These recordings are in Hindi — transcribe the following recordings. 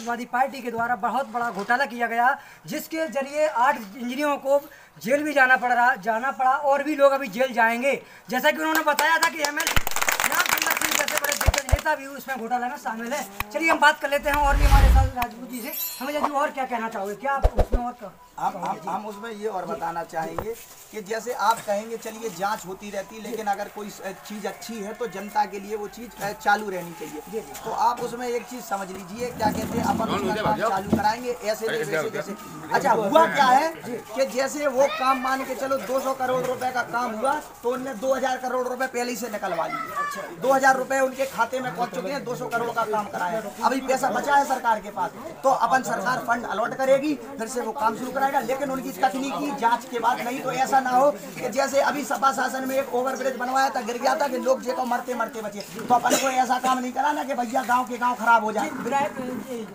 समाजवादी पार्टी के द्वारा बहुत बड़ा घोटाला किया गया, जिसके जरिए 8 इंजीनियरों को जेल भी जाना पड़ा और भी लोग अभी जेल जाएंगे। जैसा कि उन्होंने बताया था कि एमएल जैसे बड़े दिग्गज नेता भी उसमें घोटाला में शामिल है। चलिए हम बात कर लेते हैं और भी हमारे साथ राजपूत जी से। हमें जी और क्या कहना चाहोगे, क्या आप उसमें और हम उसमें ये और बताना चाहेंगे कि जैसे आप कहेंगे चलिए जांच होती रहती है, लेकिन अगर कोई चीज़ अच्छी है तो जनता के लिए वो चीज़ चालू रहनी चाहिए। तो आप उसमें एक चीज़ समझ लीजिए, क्या कहते हैं, अपन उसमें काम चालू कराएंगे ऐसे नहीं वैसे जैसे। अच्छा हुआ क्या है कि जैसे वो काम मान के चलो 200 करोड़ रुपए का काम हुआ तो उनने 2000 करोड़ रुपए पहले ही से निकलवा लिए। 2000 रुपए उनके खाते में पहुंच चुके हैं, 200 करोड़ का काम कराया, अभी पैसा बचा है सरकार के पास, तो अपन सरकार फंड अलॉट करेगी, फिर से वो काम शुरू कराएगा। लेकिन उनकी तकनीकी जांच के बाद नहीं तो ऐसा ना हो कि जैसे अभी सपा शासन में एक ओवरब्रिज बनवाया था, गिर गया था कि लोग जेको मरते मरते बचे। तो अपन को ऐसा काम नहीं कराना कि भैया गांव के गांव खराब हो जाए।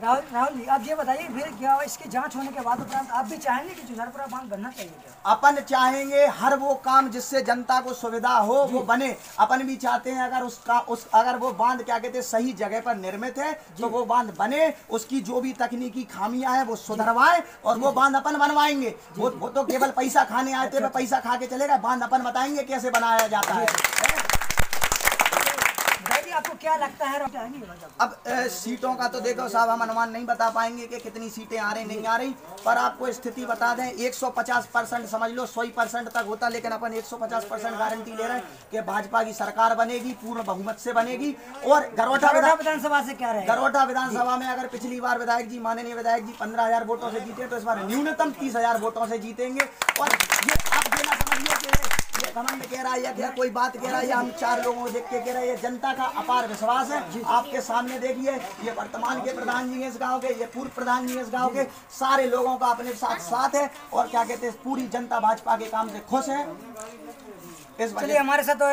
राहुल जी आप ये बताइए, फिर क्या इसकी जांच होने के बाद उपरांत आप भी चाहेंगे कि जुझारपुरा बांध बनना चाहिए क्या? अपन चाहेंगे हर वो काम जिससे जनता को सुविधा हो वो बने। अपन भी चाहते हैं अगर वो बांध क्या कहते हैं सही जगह पर निर्मित है तो वो बांध बने, उसकी जो भी तकनीकी खामियां हैं वो सुधरवाए और वो बांध अपन बनवाएंगे। वो तो केवल पैसा खाने आए थे, पैसा खा के चलेगा, बांध अपन बताएंगे कैसे बनाया जाता है। आपको क्या लगता है अब सीटों का तो देखो साहब हम अनुमान नहीं बता पाएंगे कि कितनी सीटें आ रही नहीं आ रही, पर आपको स्थिति बता दें 150% समझ लो 100% तक होता, लेकिन अपन 150% गारंटी ले रहे हैं कि भाजपा की सरकार बनेगी, पूर्ण बहुमत से बनेगी। और गरोठा विधानसभा से क्या रहेगा? गरोठा विधानसभा में अगर पिछली बार विधायक जी माननीय विधायक जी 15,000 वोटों से जीते तो इस बार न्यूनतम 30,000 वोटों से जीतेंगे। और ये आप देना समझिए कि घमंड कह रहा है या क्या कोई बात कह रहा है या हम 4 लोगों को देख के कह रहे हैं, जनता का अपार विश्वास है। आपके सामने देखिए ये वर्तमान के प्रधान जी हैं इस गांव के, ये पूर्व प्रधान जी हैं इस गांव के, सारे लोगों का अपने साथ है और क्या कहते हैं पूरी जनता भाजपा के काम से खुश है। चलिए हमारे साथ तो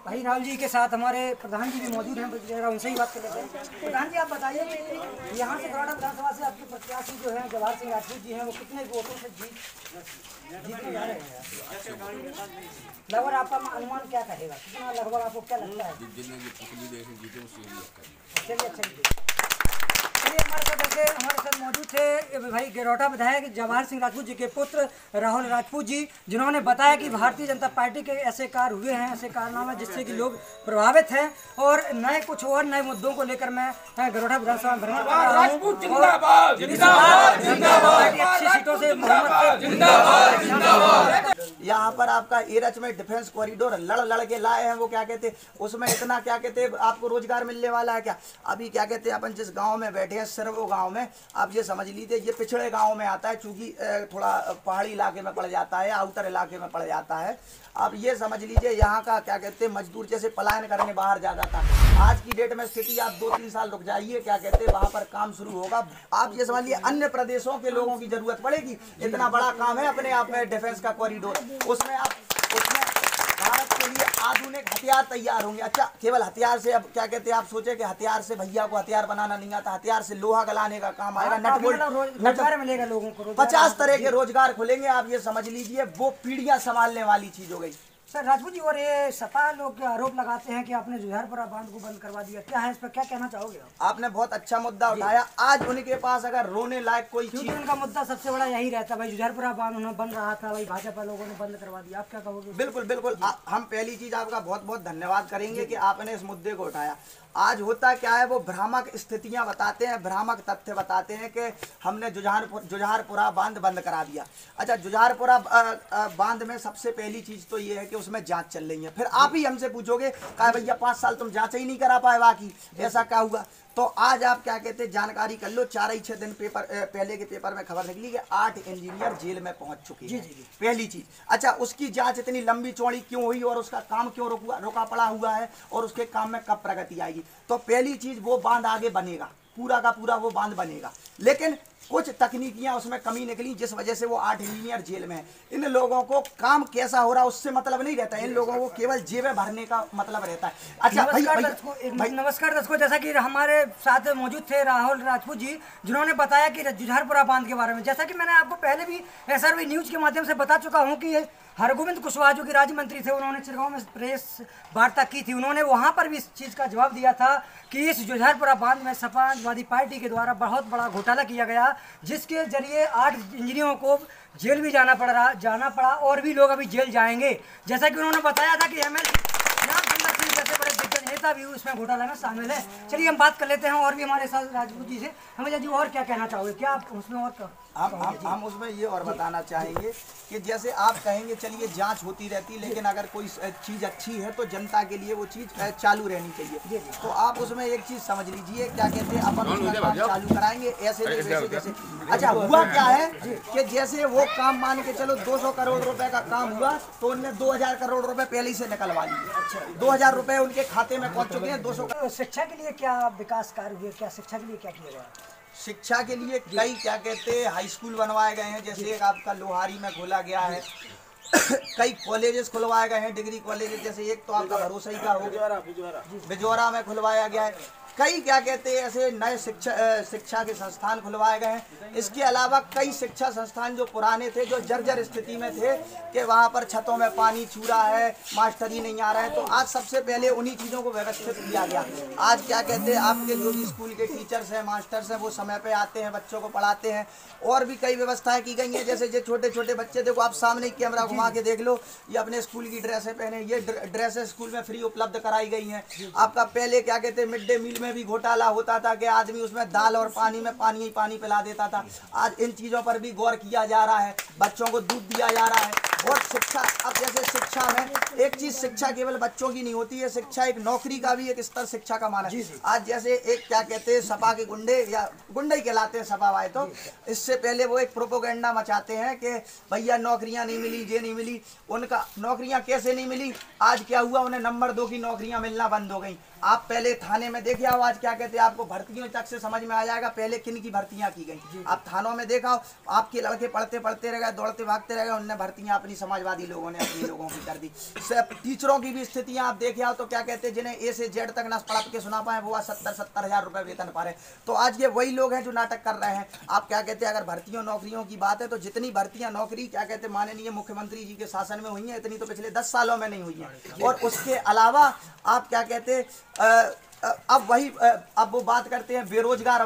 भाई राहुल जी के साथ हमारे प्रधान जी भी मौजूद हैं, उनसे ही बात कर लेते हैं। प्रधान जी आप बताइए कि यहाँ से गौड़ा विधानसभा से आपके प्रत्याशी जो है जवाहर सिंह राजपूत जी हैं वो कितने वोटों से जीत जा रहे हैं? लगभग आपका अनुमान क्या कहेगा, कितना लगभग आपको क्या लगता है? चलिए अच्छा हमारे साथ मौजूद थे भाई गरोठा विधायक जवाहर सिंह राजपूत जी के पुत्र राहुल राजपूत जी, जिन्होंने बताया कि भारतीय जनता पार्टी के ऐसे कार्य हुए हैं, ऐसे कारनामे जिससे कि लोग प्रभावित हैं और कुछ और नए मुद्दों को लेकर मैं गरोठा विधानसभा में भ्रमण कर रहा हूं। अच्छी सीटों से यहाँ पर आपका एरच में डिफेंस कॉरिडोर लड़ के लाए हैं, वो क्या कहते हैं उसमें इतना क्या कहते हैं आपको रोजगार मिलने वाला है क्या? अभी क्या कहते हैं अपन जिस गांव में बैठे हैं सिर्फ वो गांव में आप ये समझ लीजिए ये पिछड़े गांव में आता है, चूंकि थोड़ा पहाड़ी इलाके में पड़ जाता है, आउटर इलाके में पड़ जाता है। आप ये समझ लीजिए यहाँ का क्या कहते हैं मजदूर जैसे पलायन करने बाहर जा जाता है। आज की डेट में स्थिति आप 2-3 साल रुक जाइए, क्या कहते हैं वहाँ पर काम शुरू होगा। आप ये समझ लीजिए अन्य प्रदेशों के लोगों की जरूरत पड़ेगी, इतना बड़ा काम है अपने आप में डिफेंस का कॉरिडोर, उसमें भारत के लिए आधुनिक हथियार तैयार होंगे। अच्छा केवल हथियार से अब क्या कहते हैं आप सोचे कि हथियार से भैया को हथियार बनाना नहीं आता, हथियार से लोहा गलाने का काम आएगा, नट बोल्ट रोजगार मिलेगा लोगों को, 50 तरह के रोजगार खुलेंगे। आप ये समझ लीजिए वो पीढ़ियां संभालने वाली चीज हो गई। सर राजपूत जी और ये सपा लोग आरोप लगाते हैं कि आपने जुझारपुरा बांध को बंद करवा दिया, क्या है इस पर क्या कहना चाहोगे? आपने बहुत अच्छा मुद्दा उठाया। आज उनके पास अगर रोने लायक कोई चीज, उनका मुद्दा सबसे बड़ा यही रहता भाई जुझारपुरा बांध उन्होंने बन रहा था, भाई भाजपा लोगों ने बंद करवा दिया, आप क्या कहोगे? बिल्कुल हम पहली चीज आपका बहुत बहुत धन्यवाद करेंगे कि आपने इस मुद्दे को उठाया। आज होता क्या है वो भ्रामक स्थितियां बताते हैं, भ्रामक तथ्य बताते हैं कि हमने जुझारपुरा बांध बंद करा दिया। अच्छा जुझारपुरा बांध में सबसे पहली चीज तो ये है कि उसमें जांच चल रही है। फिर आप ही हमसे पूछोगे कहा भैया 5 साल तुम जांच ही नहीं करा पाए, बाकी ऐसा क्या हुआ? तो आज आप क्या कहते हैं जानकारी कर लो, 4-6 दिन पहले के पेपर में खबर निकली कि 8 इंजीनियर जेल में पहुंच चुके हैं। पहली चीज। अच्छा उसकी जांच इतनी लंबी चौड़ी क्यों हुई और उसका काम क्यों रुका पड़ा हुआ है और उसके काम में कब प्रगति आएगी? तो पहली चीज वो बांध आगे बनेगा, पूरा का पूरा वो बांध बनेगा, लेकिन कुछ तकनीकियां उसमें कमी निकली जिस वजह से वो 8 इंजीनियर जेल में हैं। इन लोगों को काम कैसा हो रहा है उससे मतलब नहीं रहता है, इन लोगों को केवल जेबें भरने का मतलब रहता है। अच्छा नमस्कार दर्शकों, जैसा कि हमारे साथ मौजूद थे राहुल राजपूत जी, जिन्होंने बताया कि जुझारपुरा बांध के बारे में, जैसा कि मैंने आपको पहले भी SRV न्यूज के माध्यम से बता चुका हूँ कि हरगोविंद कुशवाहा जो कि राज्य मंत्री थे, उन्होंने चिरगांव में प्रेस वार्ता की थी। उन्होंने वहां पर भी इस चीज़ का जवाब दिया था कि इस जुझारपुरा बांध में समाजवादी पार्टी के द्वारा बहुत बड़ा घोटाला किया गया, जिसके जरिए 8 इंजीनियरों को जेल भी जाना पड़ा और भी लोग अभी जेल जाएंगे। जैसा कि उन्होंने बताया था कि जैसे बड़े दिग्गज नेता भी उसमें घोटाला में शामिल है। चलिए हम बात कर लेते हैं और भी हमारे साथ राजपूत जी से। हमें जी और क्या कहना चाहोगे, क्या आप उसमें और हम उसमें ये और बताना चाहेंगे कि जैसे आप कहेंगे चलिए जांच होती रहती, लेकिन अगर कोई चीज़ अच्छी है तो जनता के लिए वो चीज़ चालू रहनी चाहिए। तो आप उसमें एक चीज़ समझ लीजिए, क्या कहते हैं, अपन उसमें काम चालू कराएंगे ऐसे नहीं वैसे जैसे। अच्छा, हुआ क्या है कि जैसे वो काम मान के चलो 200 करोड़ रुपए का काम हुआ तो उनने 2000 करोड़ रुपए पहले ही से निकलवा लिए। अच्छा, 2000 रुपए उनके खाते में पहुंच चुके हैं। 200 शिक्षा के लिए क्या विकास कार्य हुए, क्या शिक्षा के लिए क्या किया गया? शिक्षा के लिए कई क्या कहते हैं हाई स्कूल बनवाए गए हैं, जैसे एक आपका लोहारी में खोला गया है। कई कॉलेजेस खुलवाए गए हैं, डिग्री कॉलेजेस, जैसे एक तो आपका भरोसा ही का हो गया, बिजौरा में खुलवाया गया है। कई क्या कहते हैं ऐसे नए शिक्षा के संस्थान खुलवाए गए हैं। इसके अलावा कई शिक्षा संस्थान जो पुराने थे, जो जर्जर स्थिति में थे कि वहाँ पर छतों में पानी छू रहा है, मास्टर ही नहीं आ रहे हैं, तो आज सबसे पहले उन्हीं चीज़ों को व्यवस्थित किया गया। आज क्या कहते हैं आपके जो भी स्कूल के टीचर्स हैं, मास्टर्स हैं, वो समय पे आते हैं, बच्चों को पढ़ाते हैं। और भी कई व्यवस्थाएं की गई हैं, जैसे जो छोटे छोटे बच्चे, देखो आप सामने कैमरा घुमा के देख लो, ये अपने स्कूल की ड्रेसें पहने, ये ड्रेसें स्कूल में फ्री उपलब्ध कराई गई हैं। आपका पहले क्या कहते हैं मिड डे मील भी घोटाला होता था कि आदमी उसमें दाल और पानी में पानी ही पानी पिला देता था। आज इन चीज़ों पर भी गौर किया जा रहा है, बच्चों को दूध दिया जा रहा है। और शिक्षा, अब जैसे शिक्षा में एक चीज़, शिक्षा केवल बच्चों की नहीं होती है, शिक्षा एक नौकरी का भी एक स्तर शिक्षा का माना है। आज जैसे एक क्या कहते हैं सपा के गुंडे, या गुंडे ही कहलाते हैं सपा वाले, तो इससे पहले वो एक प्रोपोगेंडा मचाते हैं कि भैया नौकरियां नहीं मिली, ये नहीं मिली। उनका नौकरियां कैसे नहीं मिली, आज क्या हुआ, उन्हें नंबर 2 की नौकरियां मिलना बंद हो गई। आप पहले थाने में देखे हो, आज क्या कहते हैं आपको भर्तियों तक से समझ में आ जाएगा पहले किन की भर्तियां की गई। आप थानों में देखा हो, आपके लड़के पढ़ते रह गए, दौड़ते भागते रह गए, उनने भर्तियां अपनी समाजवादी लोगों ने अपने लोगों की कर दी। टीचरों की भी स्थितियां आप देखे हो तो क्या कहते हैं जिन्हें ए से जेड तक ना पढ़ के सुना पाए, वो आज 70 हज़ार रुपए वेतन पा रहे। तो आज ये वही लोग हैं जो नाटक कर रहे हैं। आप क्या कहते हैं अगर भर्तियों नौकरियों की बात है तो जितनी भर्तियां नौकरी क्या कहते हैं माननीय मुख्यमंत्री जी के शासन में हुई हैं, इतनी तो पिछले 10 सालों में नहीं हुई है। और उसके अलावा आप क्या कहते हैं अब वही अब वो बात करते हैं बेरोजगार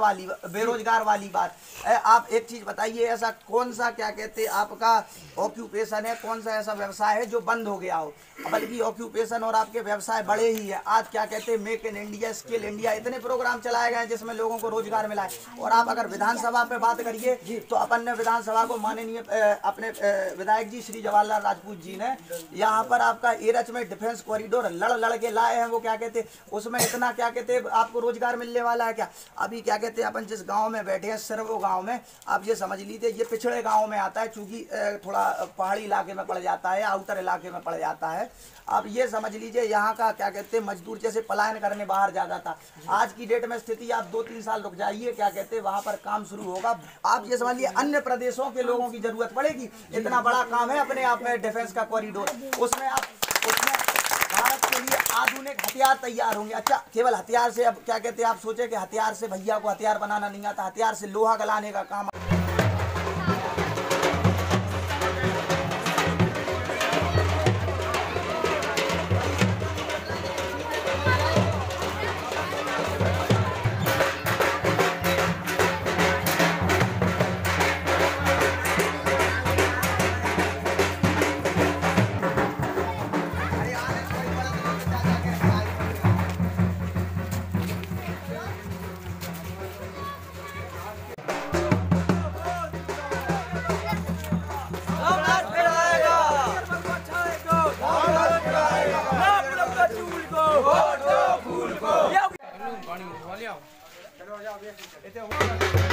वाली बात। आप एक चीज बताइए, ऐसा कौन सा क्या कहते हैं आपका ऑक्यूपेशन है, कौन सा ऐसा व्यवसाय है जो बंद हो गया हो, बल्कि ऑक्यूपेशन और आपके व्यवसाय बड़े ही है। आज क्या कहते हैं make in India, skill India, इतने प्रोग्राम चलाए गए हैं जिसमें लोगों को रोजगार मिला है। और आप अगर विधानसभा पे बात करिए तो अपन ने विधानसभा को माननीय अपने विधायक जी श्री जवाहरलाल राजपूत जी ने यहाँ पर आपका एरच में डिफेंस कॉरिडोर लड़ के लाए हैं। वो क्या कहते उसमें इतना क्या कहते हैं आपको रोजगार मिलने वाला है क्या। अभी क्या कहते हैं अपन जिस गांव में बैठे हैं सिरवो गांव में, आप ये समझ लीजिए ये पिछड़े गांव में आता है, चूंकि थोड़ा पहाड़ी इलाके में पड़ जाता है, आउटर इलाके में पड़ जाता है। आप ये समझ लीजिए यहाँ का क्या कहते हैं मजदूर जैसे पलायन करने बाहर जाता था, आज की डेट में स्थिति आप 2-3 साल रुक जाइए, क्या कहते हैं वहाँ पर काम शुरू होगा। आप ये समझ लीजिए अन्य प्रदेशों के लोगों की जरूरत पड़ेगी। इतना बड़ा काम है अपने आप में डिफेंस का कॉरिडोर, उसमें भारत के लिए आधुनिक हथियार तैयार होंगे। अच्छा, केवल हथियार से, अब क्या कहते हैं आप सोचे कि हथियार से भैया को हथियार बनाना नहीं आता, हथियार से लोहा गलाने का काम। चलो जाओ,